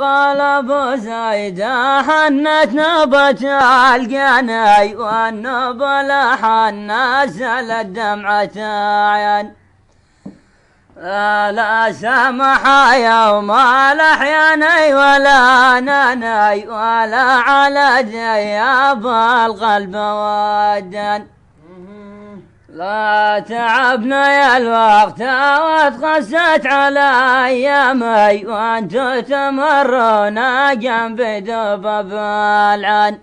غلب زايدة حنت نبت القناي والنبل حن نزلت دمعة عين. لا سمح يوم الأحياني ولا ناني ولا على جياب القلب ودن. لا تعبنا يا الوقت وتقست على أيامي وانتو تمرون جنبي دبب العن.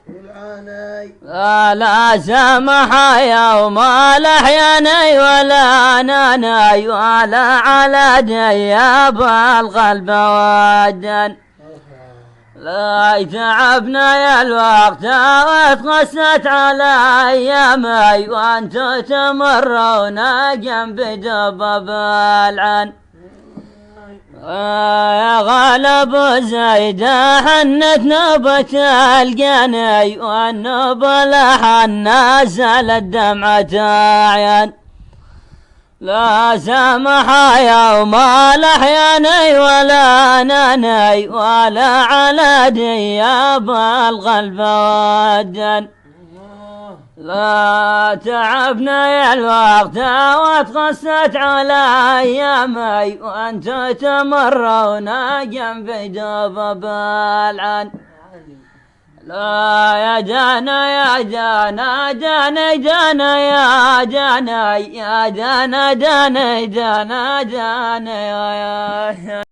لا سمح يوم الأحياني ولا ناني ولا على جياب القلب ودن. لا تعبنا يا الوقت وتقست على أيامي وانتو تمرون جنبي دبب العن. يا غالب زايدة حنت نبت القناي والنبل حن نزلت دمعة عين. لا سمح يوم الأحياني ولا ناني ولا على دياب القلب ودن. لا تعبنا يا الوقت وتقست على أيامي وانتو تمرون جنبي دبب العن. لا يا جانا يا جانا جانا جانا يا جانا يا جانا جانا جانا جانا يا